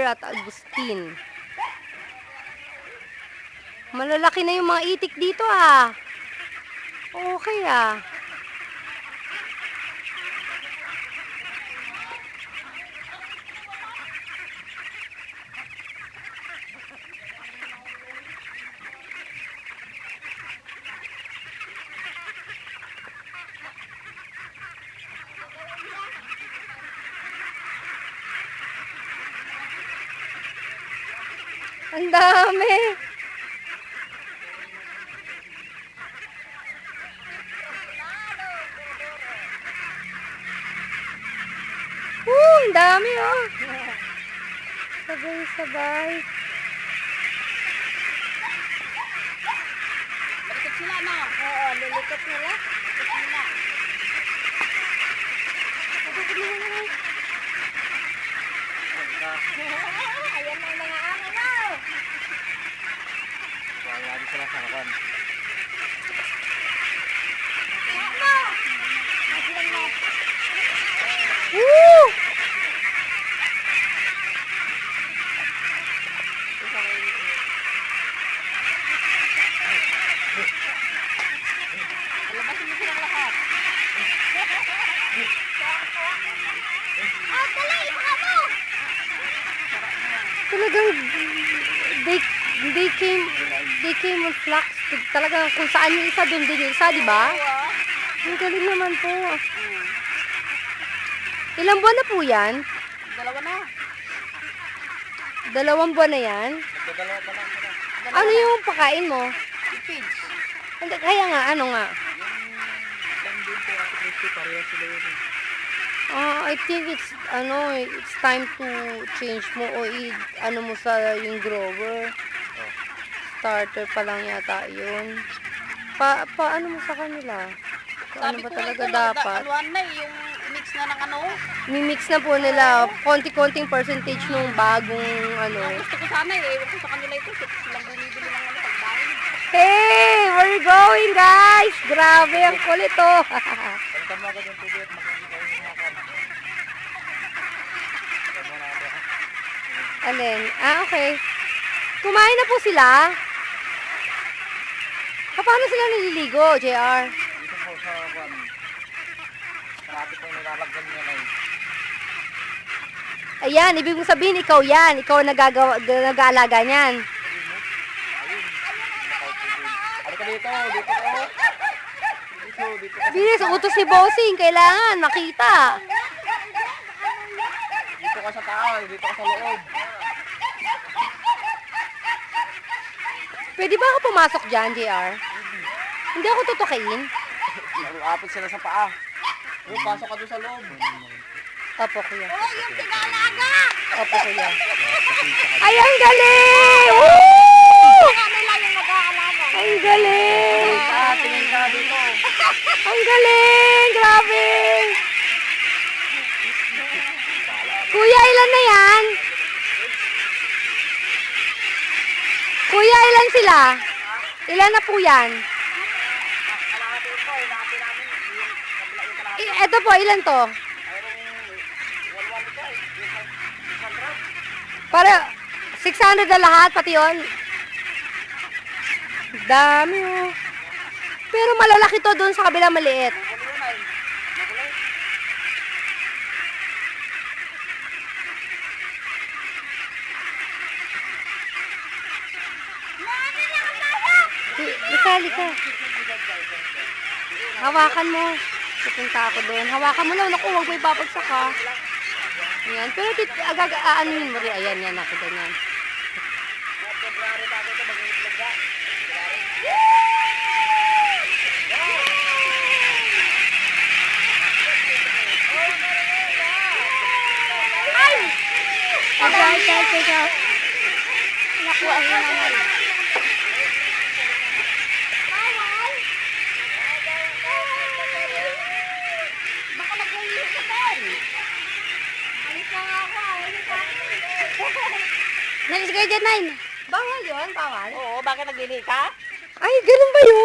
here at Agustin. Malalaki na yung mga itik dito ah. Okay ah. Ang dami. Ang dami oh. Sabay-sabay. Likot sila, no? Oo, lilikot sila. Likot sila. Ayan na yung mga amo mo. Lagi sila sa kawan. Woo! Labasin mo silang lahat. Talagang they came on flux. Talagang kung saan yung isa, doon din yung isa, di ba? Ang galing naman po. Ilang buwan na po yan? Dalawa na. 2 buwan na yan? Nagdadalawa pa lang sila. Ano yung pakain mo? Pigs. Hindi, kaya nga, ano nga? Lang din po ako Christy, pareha sila yun eh. I think it's time to change mo o ano mo sa yung grower. Starter pa lang yata yun. Paano mo sa kanila? Ano ba talaga dapat? Anuan na yung mix na ng ano. Mimix na po nila, konti-konting percentage nung bagong ano. Gusto ko sana eh. Gusto sa kanila ito. Silang bumibili ng ano pagkain. Hey! Where you going guys? Grabe, ang kulit oh. Balikan mo agad yung tubig at makikita yung mga kan. Balikan mo na ito ha. Alin? Okay. Kumain na po sila? Paano sila naliligo, JR? Dito po sa kan. Marami pong nilalagyan niya na eh. Ayan, ibig mong sabihin, ikaw yan. Ikaw ang nag-aalaga niyan. Ayun. Halika dito, dito ko. Dito ka. Bilis, utos ni Bossing. Kailangan makita. Dito ka sa taas, dito ka sa loob. Pwede ba ako pumasok dyan, JR? Hindi ako tutukain. Naruapit sila sa paa. Pasok ka doon sa loob. Opo, kuya. Oh, yung pinalaga! Opo, kuya. Ay, ang galing! Woo! Kanila yung nag-aalaga. Ang galing! Tingin ka dito. Ang galing! Grabe! Kuya, ilan na yan? Kuya, ilan sila? Ilan na po yan? Ito po, ilan to? Para 600 na lahat, pati yun. Dami oh. Pero malalaki to doon sa kabila maliit. Isali ka. Hawakan mo. Pupunta ako doon. Hawakan mo lang. Naku, huwag mo ipapagsak ha. Ayan. Pero aanuhin mo rin. Ayan, yan ako ganyan. Ay! Ay! Nakuha mo naman. Baka nag-iisip ka din. Alis lang ako. Nalis kayo dyan, Nine. Bawal yun? Bawal? Oo, bakit naglili ka? Ay, ganun ba yun?